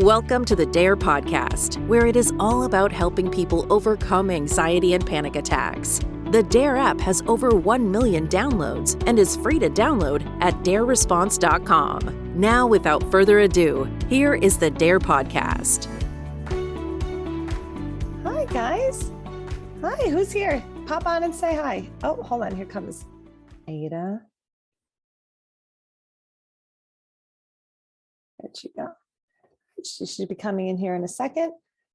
Welcome to the DARE podcast, where it is all about helping people overcome anxiety and panic attacks. The DARE app has over 1 million downloads and is free to download at dareresponse.com. Now, without further ado, here is the DARE podcast. Hi, guys. Hi, who's here? Pop on and say hi. Oh, hold on. Here comes Aida. There she go. She should be coming in here in a second.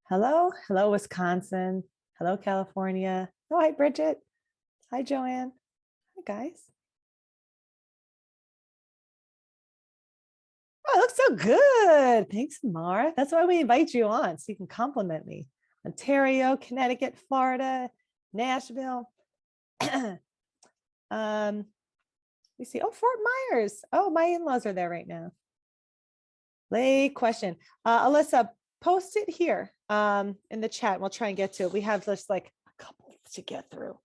Hello, Wisconsin. Hello, California. Oh, hi, Bridget. Hi, Joanne. Hi, guys. Oh, it looks so good. Thanks, Mara. That's why we invite you on, so you can compliment me. Ontario, Connecticut, Florida, Nashville. We see, Fort Myers. Oh, my in-laws are there right now. Late question. Alyssa, post it here in the chat. We'll try and get to it. We have just like a couple to get through.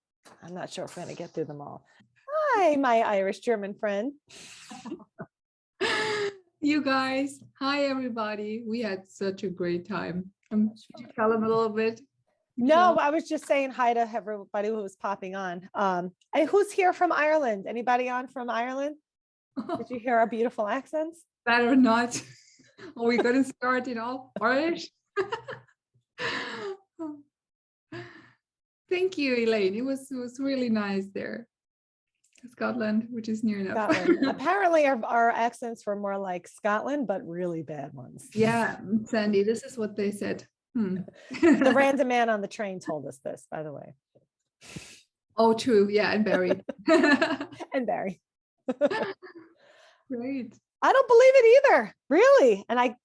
I'm not sure if we're going to get through them all. Hi, my Irish German friend. You guys. Hi, everybody. We had such a great time. Should you tell them a little bit? No, I was just saying hi to everybody who was popping on. And who's here from Ireland? Anybody on from Ireland? Did you hear our beautiful accents? Better not. Are we going to start in all Irish? Thank you, Elaine. It was really nice there. Scotland, which is near enough. Scotland. Apparently our accents were more like Scotland, but really bad ones. Yeah, Sandy, this is what they said. The random man on the train told us this, by the way. Oh, true. Yeah, and Barry. And Barry. Great. I don't believe it either, really. And I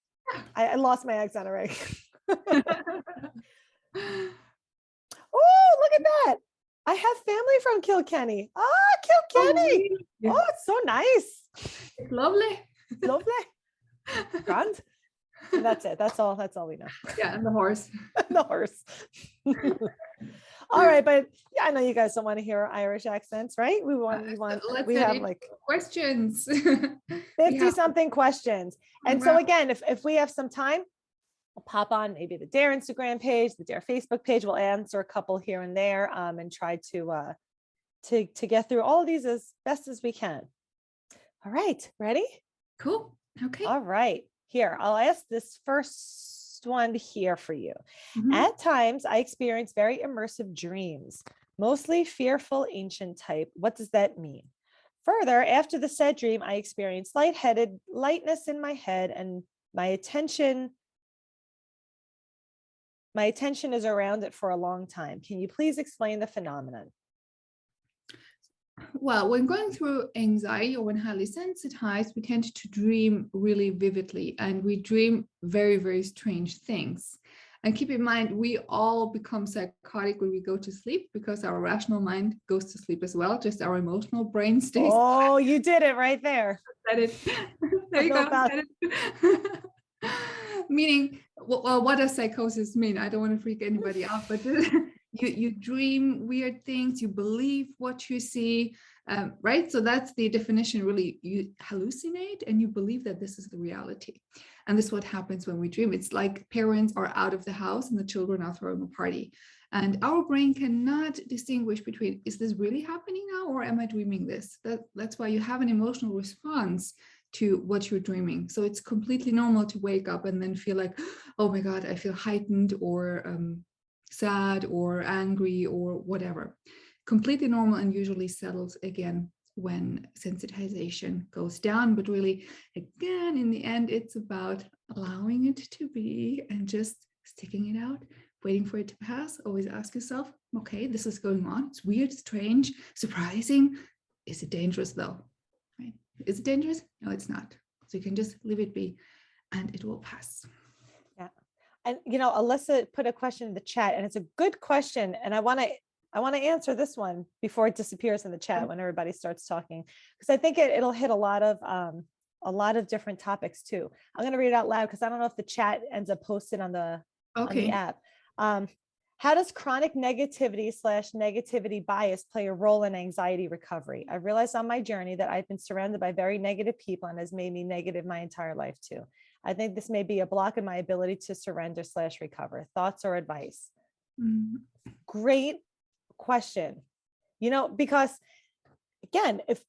lost my accent already. Oh, look at that. I have family from Kilkenny. Kilkenny. Oh, it's so nice. It's lovely. Lovely. Grand. And that's it. That's all we know. Yeah, and the horse. The horse. All right, but yeah, I know you guys don't want to hear our Irish accents, right? We have like questions. 50 something questions. And so again, if we have some time, we'll pop on maybe the DARE Instagram page, the DARE Facebook page. We'll answer a couple here and there and try to get through all of these as best as we can. All right, ready? Cool. Okay. All right. Here, I'll ask this first one here for you. Mm-hmm. At times, I experience very immersive dreams, mostly fearful, ancient type. What does that mean? Further, after the said dream, I experience lightness in my head, and my attention is around it for a long time. Can you please explain the phenomenon? Well, when going through anxiety or when highly sensitized, we tend to dream really vividly, and we dream very, very strange things. And keep in mind, we all become psychotic when we go to sleep because our rational mind goes to sleep as well. Just our emotional brain stays. Oh, you did it right there. Said it. There you go. Said it. Meaning, well, what does psychosis mean? I don't want to freak anybody out, but you dream weird things, you believe what you see, right? So that's the definition, really. You hallucinate and you believe that this is the reality. And this is what happens when we dream. It's like parents are out of the house and the children are throwing a party. And our brain cannot distinguish between, is this really happening now or am I dreaming this? That's why you have an emotional response to what you're dreaming. So it's completely normal to wake up and then feel like, oh my God, I feel heightened or sad or angry or whatever. Completely normal and usually settles again when sensitization goes down. But really, again, in the end, it's about allowing it to be and just sticking it out, waiting for it to pass. Always ask yourself, okay, this is going on. It's weird, strange, surprising. Is it dangerous though? Right? Is it dangerous? No, it's not. So you can just leave it be and it will pass. Yeah. And, Alyssa put a question in the chat, and it's a good question. And I want to answer this one before it disappears in the chat when everybody starts talking, because I think it'll hit a lot of different topics too. I'm going to read it out loud because I don't know if the chat ends up posted on the app. How does chronic negativity/negativity bias play a role in anxiety recovery? I've realized on my journey that I've been surrounded by very negative people and has made me negative my entire life too. I think this may be a block in my ability to surrender/recover. Thoughts or advice? Great question. Because again, if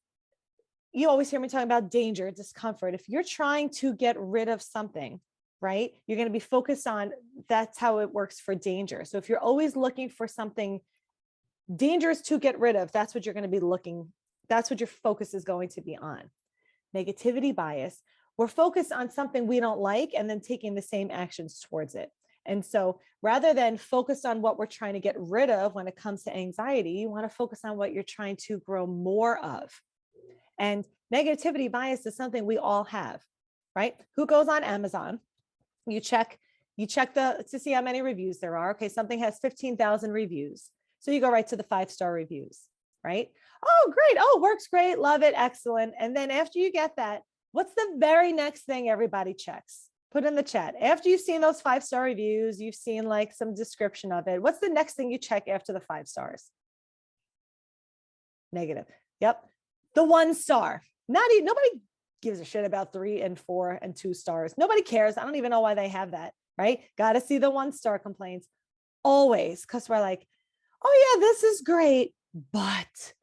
you always hear me talking about danger, discomfort, if you're trying to get rid of something, right, you're going to be focused on, that's how it works for danger. So if you're always looking for something dangerous to get rid of, that's what you're going to be looking, that's what your focus is going to be on. Negativity bias, we're focused on something we don't like and then taking the same actions towards it. And so rather than focus on what we're trying to get rid of when it comes to anxiety, you want to focus on what you're trying to grow more of. And negativity bias is something we all have, right? Who goes on Amazon? You check to see how many reviews there are. Okay, something has 15,000 reviews. So you go right to the 5-star reviews, right? Oh, great. Oh, works great. Love it. Excellent. And then after you get that, what's the very next thing everybody checks? Put in the chat. After you've seen those 5-star reviews, you've seen like some description of it. What's the next thing you check after the 5 stars? Negative. Yep. The 1 star. Nobody gives a shit about 3 and 4 and 2 stars. Nobody cares. I don't even know why they have that, right? Got to see the 1-star complaints always, because we're like, oh yeah, this is great, but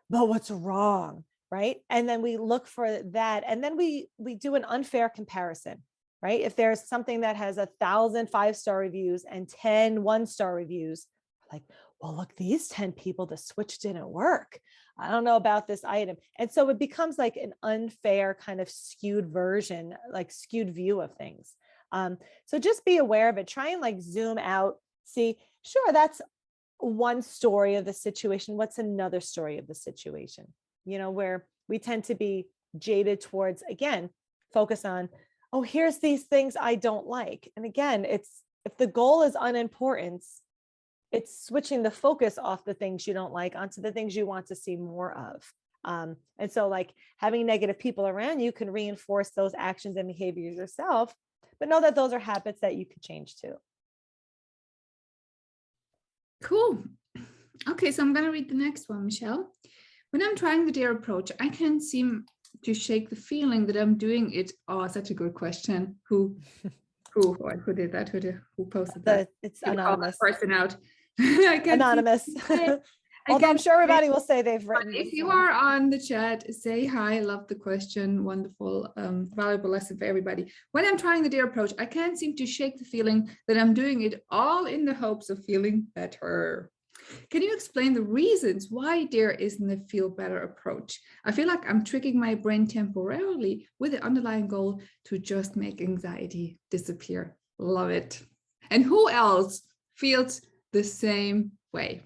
what's wrong, right? And then we look for that, and then we do an unfair comparison, right? If there's something that has 1,000 5-star reviews and 10 1-star reviews, like, well, look, these 10 people, the switch didn't work. I don't know about this item. And so it becomes like an unfair kind of skewed version, like skewed view of things. So just be aware of it. Try and like zoom out, see, sure, that's one story of the situation. What's another story of the situation? Where we tend to be jaded towards, again, focus on, oh, here's these things I don't like. And again, if the goal is unimportance, it's switching the focus off the things you don't like onto the things you want to see more of. And so like having negative people around you can reinforce those actions and behaviors yourself, but know that those are habits that you could change too. Cool. Okay, so I'm going to read the next one, Michelle. When I'm trying the DARE approach, I can't seem to shake the feeling that I'm doing it. Oh, such a good question. Who did that? Who posted that? It's anonymous. Person out. Anonymous. Although I'm sure everybody will say they've written. If you are on the chat, say hi. Love the question. Wonderful, valuable lesson for everybody. When I'm trying the DARE approach, I can't seem to shake the feeling that I'm doing it all in the hopes of feeling better. Can you explain the reasons why DARE isn't a feel better approach? I feel like I'm tricking my brain temporarily with the underlying goal to just make anxiety disappear. Love it. And who else feels the same way?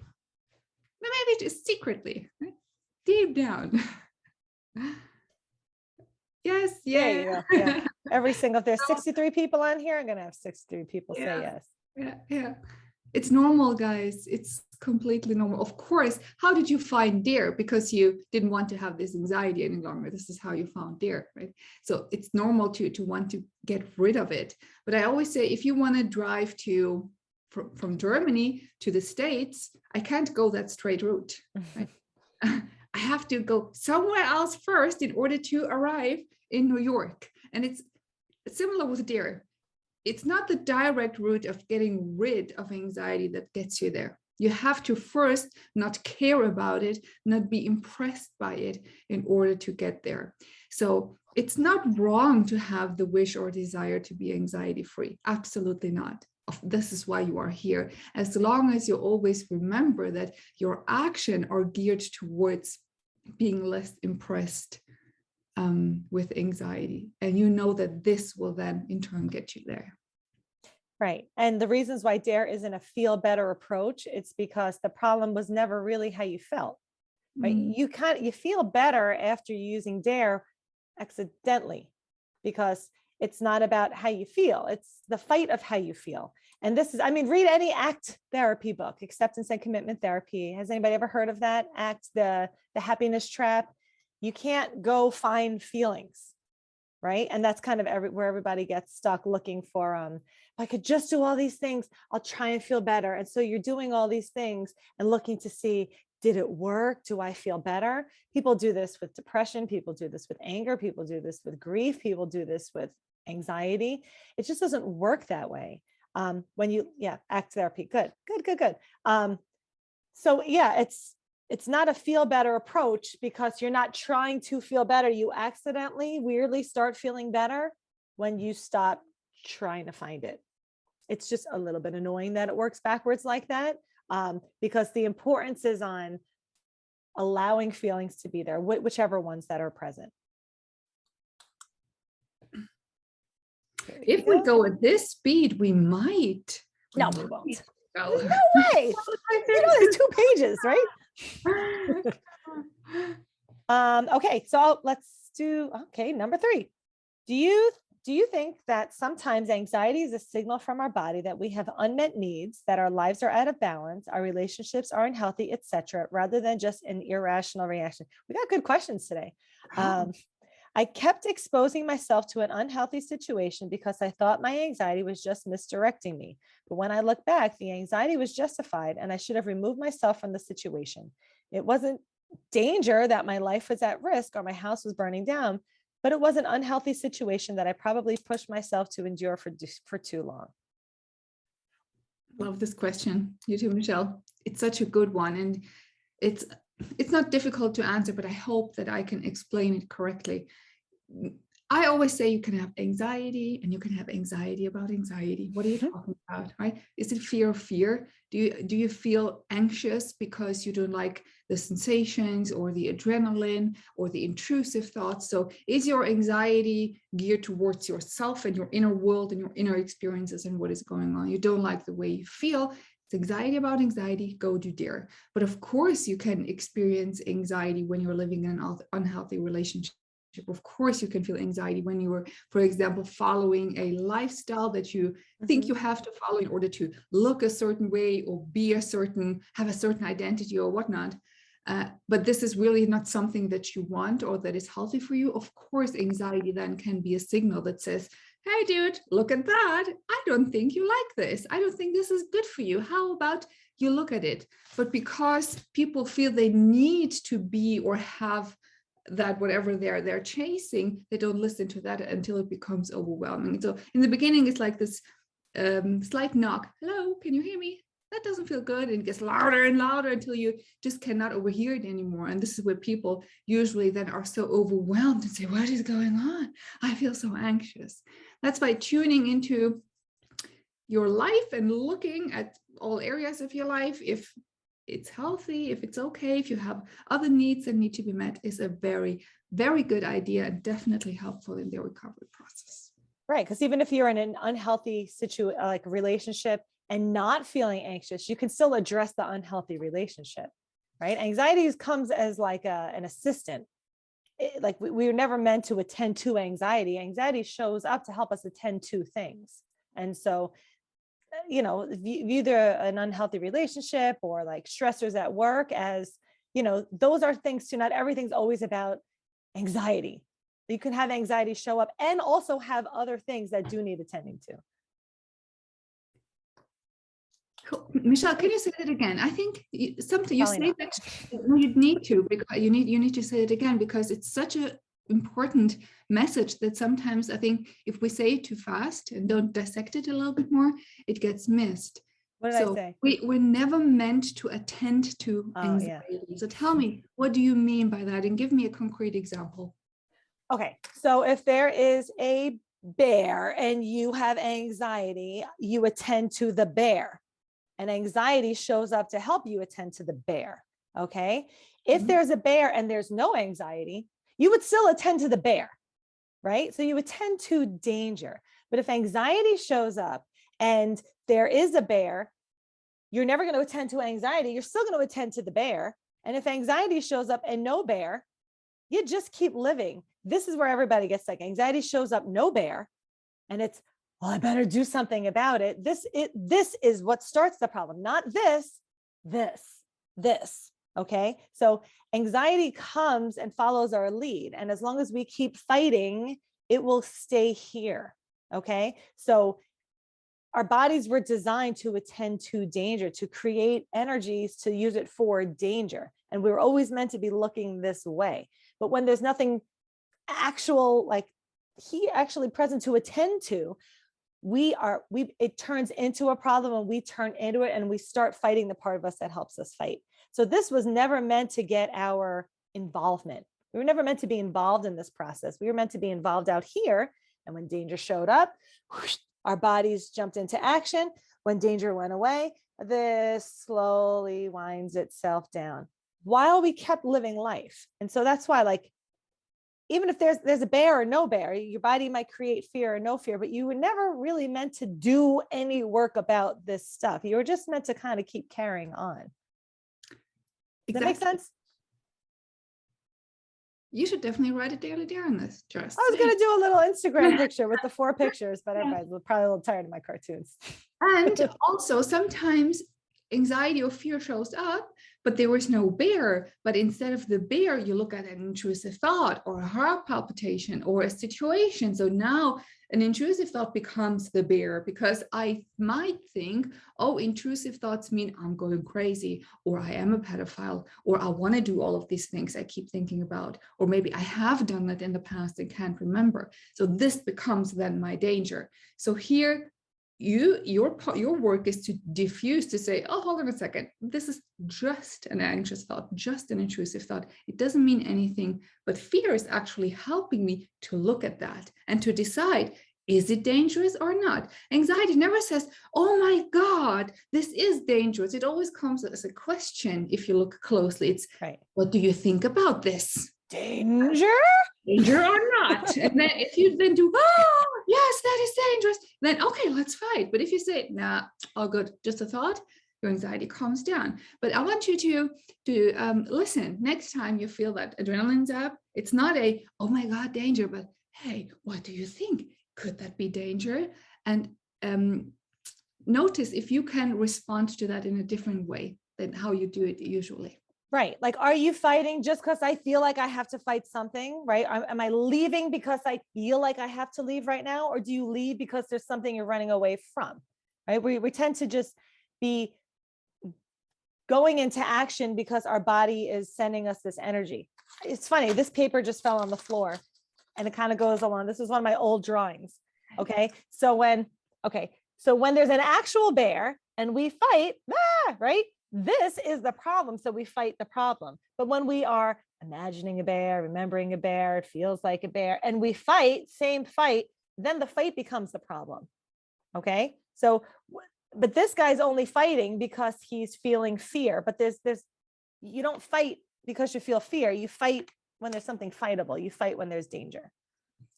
Maybe just secretly, right? Deep down. Yes, yeah. Every single, if there's 63 people on here, I'm gonna have 63 people say yes. Yeah. It's normal, guys. It's completely normal. Of course, how did you find DARE? Because you didn't want to have this anxiety any longer. This is how you found DARE, right? So it's normal to want to get rid of it. But I always say, if you want to drive from Germany to the States, I can't go that straight route, right? I have to go somewhere else first in order to arrive in New York. And it's similar with DARE. It's not the direct route of getting rid of anxiety that gets you there. You have to first not care about it, not be impressed by it in order to get there. So it's not wrong to have the wish or desire to be anxiety-free. Absolutely not. This is why you are here. As long as you always remember that your actions are geared towards being less impressed with anxiety. And you know that this will then in turn get you there. Right. And the reasons why DARE isn't a feel better approach, it's because the problem was never really how you felt, right? You feel better after using DARE accidentally, because it's not about how you feel. It's the fight of how you feel. And this is, read any ACT therapy book, Acceptance and Commitment Therapy. Has anybody ever heard of that? ACT, the happiness trap. You can't go find feelings, right? And that's kind of where everybody gets stuck looking for, if I could just do all these things, I'll try and feel better. And so you're doing all these things and looking to see, did it work? Do I feel better? People do this with depression. People do this with anger. People do this with grief. People do this with anxiety. It just doesn't work that way. When you, ACT therapy, good. So yeah, it's not a feel better approach, because you're not trying to feel better. You accidentally, weirdly start feeling better when you stop trying to find it. It's just a little bit annoying that it works backwards like that, because the importance is on allowing feelings to be there, whichever ones that are present. If we go at this speed, we might. No, we won't. No way. There's 2 pages, right? Okay, so let's do, number 3. Do you think that sometimes anxiety is a signal from our body that we have unmet needs, that our lives are out of balance, our relationships are unhealthy, etc., rather than just an irrational reaction? We got good questions today. I kept exposing myself to an unhealthy situation because I thought my anxiety was just misdirecting me. But when I look back, the anxiety was justified and I should have removed myself from the situation. It wasn't danger that my life was at risk or my house was burning down, but it was an unhealthy situation that I probably pushed myself to endure for too long. Love this question. You too, Michelle. It's such a good one. And it's not difficult to answer, but I hope that I can explain it correctly. I always say you can have anxiety and you can have anxiety about anxiety. What are you talking about, right? Is it fear of fear? Do you feel anxious because you don't like the sensations or the adrenaline or the intrusive thoughts? So is your anxiety geared towards yourself and your inner world and your inner experiences and what is going on? You don't like the way you feel. It's anxiety about anxiety, go do dare. But of course you can experience anxiety when you're living in an unhealthy relationship. Of course, you can feel anxiety when you are, for example, following a lifestyle that you think you have to follow in order to look a certain way or have a certain identity or whatnot. But this is really not something that you want or that is healthy for you. Of course, anxiety then can be a signal that says, hey, dude, look at that. I don't think you like this. I don't think this is good for you. How about you look at it? But because people feel they need to be or have that whatever they're chasing, they don't listen to that until it becomes overwhelming. So in the beginning, it's like this slight knock. Hello, can you hear me? That doesn't feel good. And it gets louder and louder until you just cannot overhear it anymore. And this is where people usually then are so overwhelmed and say, what is going on? I feel so anxious. That's by tuning into your life and looking at all areas of your life. If it's healthy, if it's okay, if you have other needs that need to be met, is a very, very good idea and definitely helpful in their recovery process. Right, because even if you're in an unhealthy like relationship and not feeling anxious, you can still address the unhealthy relationship, right? Anxiety comes as like an assistant. Like we were never meant to attend to anxiety. Anxiety shows up to help us attend to things. And so view an unhealthy relationship or like stressors at work as, those are things too. Not everything's always about anxiety. You can have anxiety show up and also have other things that do need attending to. Cool. Michelle, can you say that again? I think something you say that you need to, because you need to say it again, because it's such a important message that sometimes I think if we say it too fast and don't dissect it a little bit more, it gets missed. What did I say? We're never meant to attend to anxiety. Yeah. So tell me, what do you mean by that? And give me a concrete example. Okay, so if there is a bear and you have anxiety, you attend to the bear, and anxiety shows up to help you attend to the bear. Okay, if there's a bear and there's no anxiety, you would still attend to the bear, right? So you attend to danger. But if anxiety shows up and there is a bear, you're never going to attend to anxiety. You're still going to attend to the bear. And if anxiety shows up and no bear, you just keep living. This is where everybody gets like anxiety shows up, no bear. And it's, well, I better do something about it. This is what starts the problem, not this. Okay, so anxiety comes and follows our lead. And as long as we keep fighting it will stay here. Okay. So our bodies were designed to attend to danger, to create energies, to use it for danger. And we were always meant to be looking this way. But when there's nothing actual, like he actually present to attend to, it turns into a problem, and we turn into it, and we start fighting the part of us that helps us fight. So this was never meant to get our involvement. We were never meant to be involved in this process. We were meant to be involved out here. And when danger showed up, whoosh, our bodies jumped into action. When danger went away, this slowly winds itself down while we kept living life. And so that's why, like, even if there's a bear or no bear, your body might create fear or no fear, but you were never really meant to do any work about this stuff. You were just meant to kind of keep carrying on. Does that make sense? You should definitely write a daily dare on this, Jess. I was going to do a little Instagram picture with the 4 pictures, but everybody's probably a little tired of my cartoons. And also sometimes anxiety or fear shows up, but there was no bear. But instead of the bear, you look at an intrusive thought or a heart palpitation or a situation. So now an intrusive thought becomes the bear, because I might think, oh, intrusive thoughts mean I'm going crazy, or I am a pedophile, or I want to do all of these things I keep thinking about, or maybe I have done that in the past and can't remember. So this becomes then my danger. So here, your work is to diffuse, to say, oh, hold on a second, this is just an anxious thought, just an intrusive thought. It doesn't mean anything, but fear is actually helping me to look at that and to decide, is it dangerous or not? Anxiety never says, oh my God, this is dangerous. It always comes as a question. If you look closely, it's right. What do you think about this? Danger or not? And then if you then do, oh, yes, that is dangerous, then okay, let's fight. But if you say, nah, all good, just a thought, your anxiety calms down. But I want you to listen. Next time you feel that adrenaline's up, it's not a, oh my God, danger, but hey, what do you think? Could that be danger? And notice if you can respond to that in a different way than how you do it usually. Right. Like, are you fighting just because I feel like I have to fight something, right? Am I leaving because I feel like I have to leave right now? Or do you leave because there's something you're running away from, right? We tend to just be going into action because our body is sending us this energy. It's funny, this paper just fell on the floor and it kind of goes along. This is one of my old drawings. Okay. So when there's an actual bear and we fight, right? This is the problem. So we fight the problem. But when we are imagining a bear, remembering a bear, it feels like a bear, and we fight, same fight, then the fight becomes the problem. Okay. So, but this guy's only fighting because he's feeling fear, but you don't fight because you feel fear. You fight when there's something fightable. You fight when there's danger.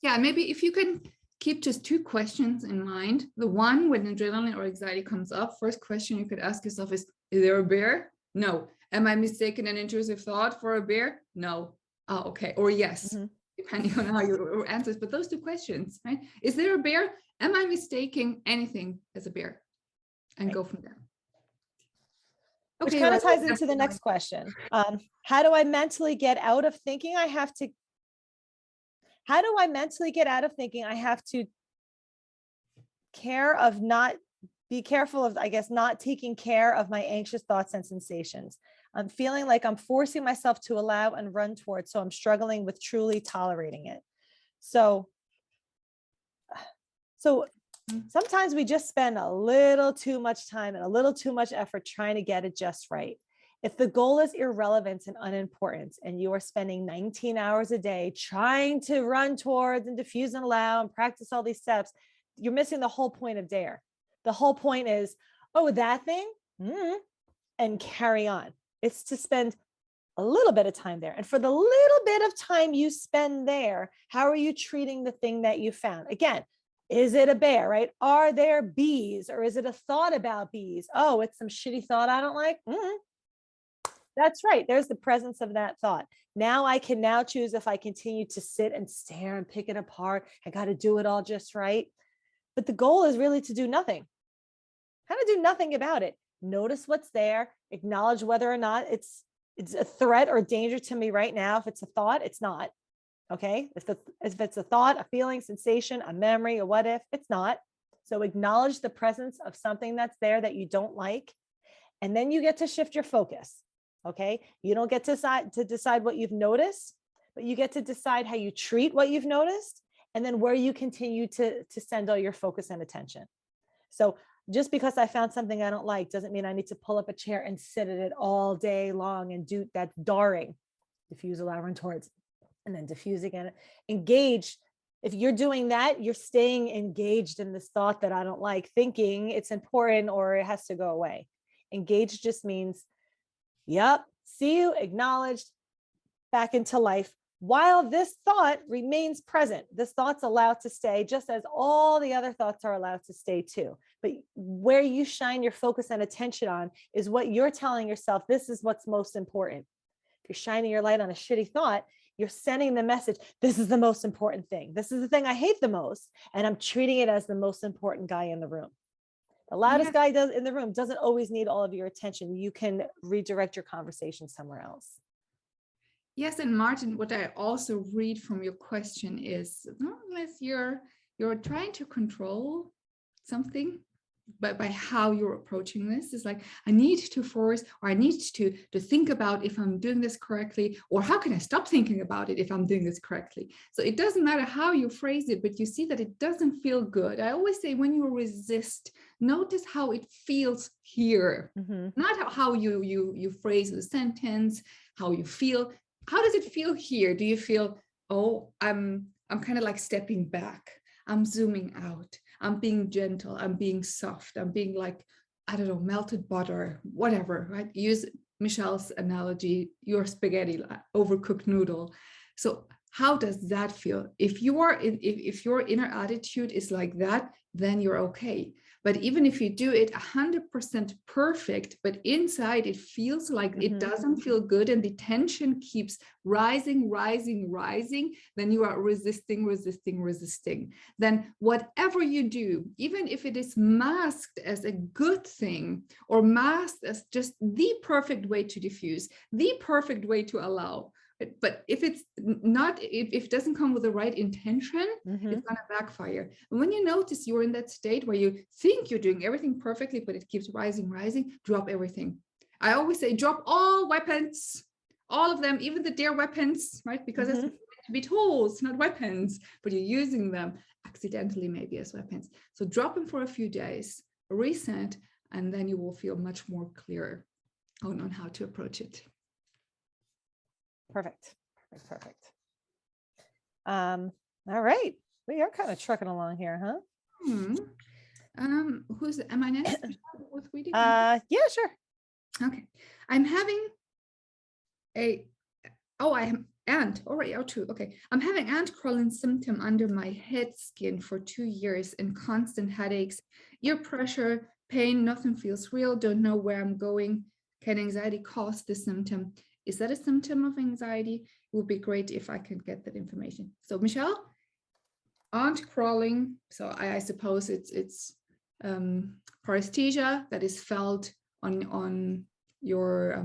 Yeah. Maybe if you can keep just 2 questions in mind. The one, when adrenaline or anxiety comes up, first question you could ask yourself is there a bear? No. Am I mistaken an intrusive thought for a bear? No. Oh, okay. Or yes, depending on how your answers. But those 2 questions, right? Is there a bear? Am I mistaking anything as a bear? And go from there. Okay, which kind of ties into the next question. How do I mentally get out of thinking I have to be careful of, I guess, not taking care of my anxious thoughts and sensations? I'm feeling like I'm forcing myself to allow and run towards, so I'm struggling with truly tolerating it. So sometimes we just spend a little too much time and a little too much effort trying to get it just right. If the goal is irrelevance and unimportance, and you are spending 19 hours a day trying to run towards and diffuse and allow and practice all these steps, you're missing the whole point of DARE. The whole point is, oh, that thing, and carry on. It's to spend a little bit of time there. And for the little bit of time you spend there, how are you treating the thing that you found? Again, is it a bear, right? Are there bees, or is it a thought about bees? Oh, it's some shitty thought I don't like. That's right. There's the presence of that thought. Now I can choose if I continue to sit and stare and pick it apart. I got to do it all just right. But the goal is really to do nothing. How to do nothing about it. Notice what's there. Acknowledge whether or not it's a threat or danger to me right now. If it's a thought, it's not. Okay. If it's a thought, a feeling, sensation, a memory, a what if, it's not. So acknowledge the presence of something that's there that you don't like. And then you get to shift your focus. Okay. You don't get to decide what you've noticed, but you get to decide how you treat what you've noticed, and then where you continue to send all your focus and attention. So just because I found something I don't like doesn't mean I need to pull up a chair and sit at it all day long and do that darring. Diffuse, allow, run towards, and then diffuse again. Engage. If you're doing that, you're staying engaged in this thought that I don't like, thinking it's important or it has to go away. Engage just means, yep, see you, acknowledged, back into life, while this thought remains present. This thought's allowed to stay, just as all the other thoughts are allowed to stay too. But where you shine your focus and attention on is what you're telling yourself, this is what's most important. If you're shining your light on a shitty thought, you're sending the message, this is the most important thing. This is the thing I hate the most, and I'm treating it as the most important guy in the room. The loudest guy in the room doesn't always need all of your attention. You can redirect your conversation somewhere else. Yes, and Martin, what I also read from your question is, unless you're trying to control something, but by how you're approaching this, is like, I need to force, or I need to think about if I'm doing this correctly, or how can I stop thinking about it if I'm doing this correctly? So it doesn't matter how you phrase it, but you see that it doesn't feel good. I always say, when you resist, notice how it feels here, not how you phrase the sentence, how you feel. How does it feel here? Do you feel, oh, I'm kind of like stepping back, I'm zooming out, I'm being gentle, I'm being soft, I'm being like, I don't know, melted butter, whatever, right? Use Michelle's analogy, your spaghetti, overcooked noodle. So how does that feel? If if your inner attitude is like that, then you're okay. But even if you do it 100% perfect, but inside it feels like it doesn't feel good, and the tension keeps rising, then you are resisting. Then whatever you do, even if it is masked as a good thing, or masked as just the perfect way to diffuse, the perfect way to allow, but if it's not, if it doesn't come with the right intention, it's going to backfire. And when you notice you're in that state where you think you're doing everything perfectly, but it keeps rising, drop everything. I always say, drop all weapons, all of them, even the dare weapons, right? Because it's meant to be tools, not weapons, but you're using them accidentally, maybe as weapons. So drop them for a few days, reset, and then you will feel much more clear on how to approach it. Perfect. All right. We are kind of trucking along here, huh? Am I next? With reading? Yeah, sure. Okay. I'm having okay. I'm having ant crawling symptom under my head skin for 2 years, and constant headaches, ear pressure, pain, nothing feels real, don't know where I'm going. Can anxiety cause this symptom? Is that a symptom of anxiety? It would be great if I could get that information. So Michelle, ant crawling. So I suppose it's paresthesia that is felt on your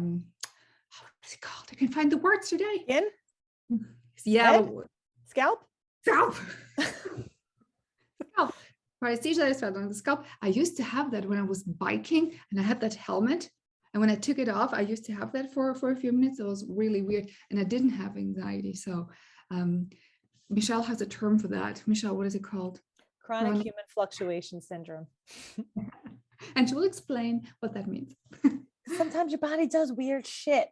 what's it called? I can find the words today. Skin? Yeah. Head? Scalp? Scalp. Scalp. Paresthesia is felt on the scalp. I used to have that when I was biking, and I had that helmet. And when I took it off, I used to have that for a few minutes. It was really weird. And I didn't have anxiety. So Michelle has a term for that. Michelle, what is it called? Chronic human fluctuation syndrome. And she will explain what that means. Sometimes your body does weird shit.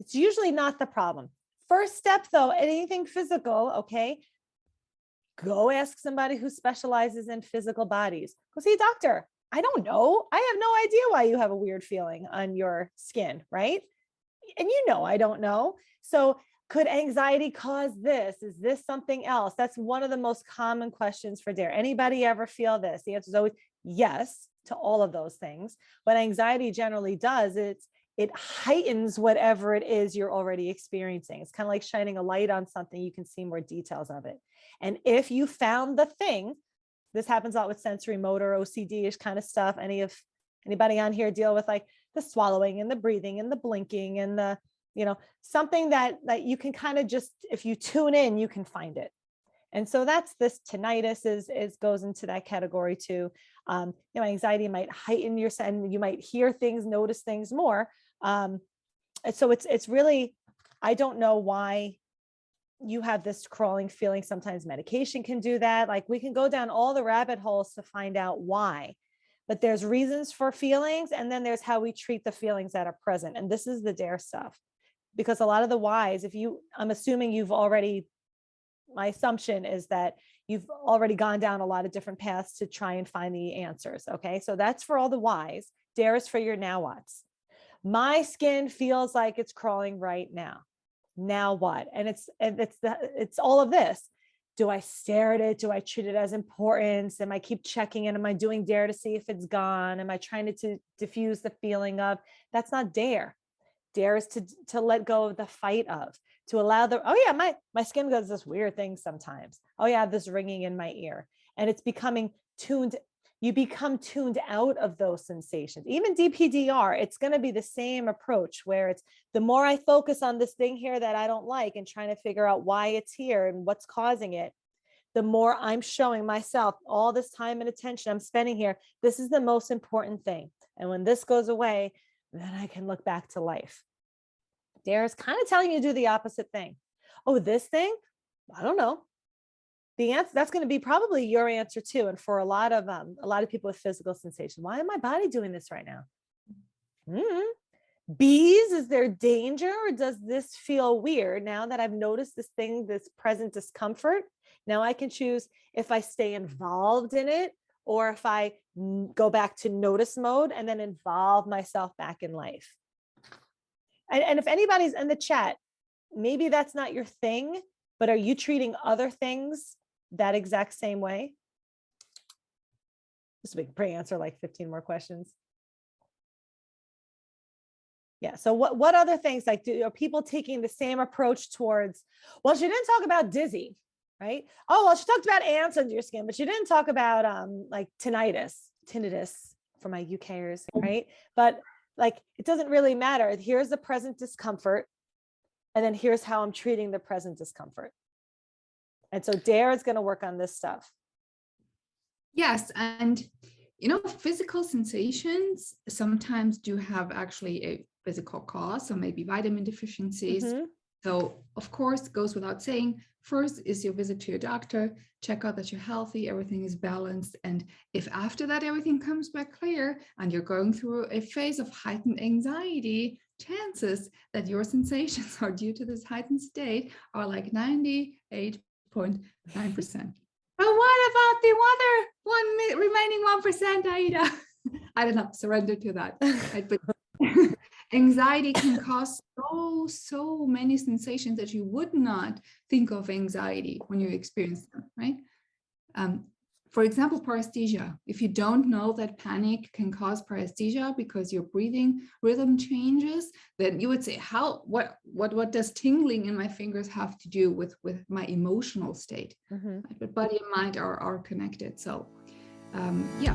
It's usually not the problem. First step, though, anything physical, okay? Go ask somebody who specializes in physical bodies. Go see a doctor. I don't know. I have no idea why you have a weird feeling on your skin, right? And I don't know. So could anxiety cause this? Is this something else? That's one of the most common questions for DARE. Anybody ever feel this? The answer is always yes to all of those things. What anxiety generally does, it heightens whatever it is you're already experiencing. It's kind of like shining a light on something. You can see more details of it. And if you found the thing, this happens a lot with sensory motor, OCD-ish kind of stuff. Anybody on here deal with like the swallowing and the breathing and the blinking and the something that you can kind of just, if you tune in, you can find it. And so that's this tinnitus is goes into that category too. Anxiety might heighten your sense, and you might hear things, notice things more. And so it's really, I don't know why you have this crawling feeling. Sometimes medication can do that. Like, we can go down all the rabbit holes to find out why, but there's reasons for feelings. And then there's how we treat the feelings that are present. And this is the DARE stuff, because a lot of the whys, I'm assuming my assumption is that you've already gone down a lot of different paths to try and find the answers. Okay. So that's for all the whys. DARE is for your now whats. My skin feels like it's crawling right now. Now what? And it's all of this. Do I stare at it? Do I treat it as importance? Am I keep checking it? Am I doing DARE to see if it's gone? Am I trying to diffuse the feeling of? That's not DARE. DARE is to let go of the fight of, to allow my skin does this weird thing sometimes. Oh yeah, I have this ringing in my ear, and it's becoming tuned. You become tuned out of those sensations. Even DPDR, it's going to be the same approach, where it's the more I focus on this thing here that I don't like and trying to figure out why it's here and what's causing it, the more I'm showing myself all this time and attention I'm spending here. This is the most important thing. And when this goes away, then I can look back to life. DARE is kind of telling you to do the opposite thing. Oh, this thing, I don't know. The answer, that's going to be probably your answer too. And for a lot of people with physical sensation, why is my body doing this right now? Bees, is there danger, or does this feel weird now that I've noticed this thing, this present discomfort? Now I can choose if I stay involved in it, or if I go back to notice mode and then involve myself back in life. And if anybody's in the chat, maybe that's not your thing, but are you treating other things that exact same way? Just we can probably answer like 15 more questions. Yeah. So what other things, like, are people taking the same approach towards, well, she didn't talk about dizzy, right? Oh, well, she talked about ants under your skin, but she didn't talk about like tinnitus for my UKers, right? But like, it doesn't really matter. Here's the present discomfort, and then here's how I'm treating the present discomfort. And so DARE is going to work on this stuff. Yes. And, physical sensations sometimes do have actually a physical cause, so maybe vitamin deficiencies. So of course, it goes without saying, first is your visit to your doctor, check out that you're healthy, everything is balanced. And if after that everything comes back clear and you're going through a phase of heightened anxiety, chances that your sensations are due to this heightened state are like 98.9%. But what about the other remaining 1%, Aida? I don't know, surrender to that. Right? But anxiety can cause so many sensations that you would not think of anxiety when you experience them, right? For example, paresthesia. If you don't know that panic can cause paresthesia because your breathing rhythm changes, then you would say, what does tingling in my fingers have to do with my emotional state? Right? But body and mind are connected. So, yeah.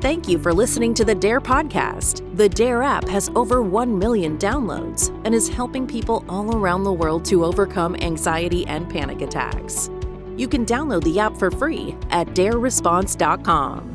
Thank you for listening to the DARE podcast. The DARE app has over 1 million downloads and is helping people all around the world to overcome anxiety and panic attacks. You can download the app for free at dareresponse.com.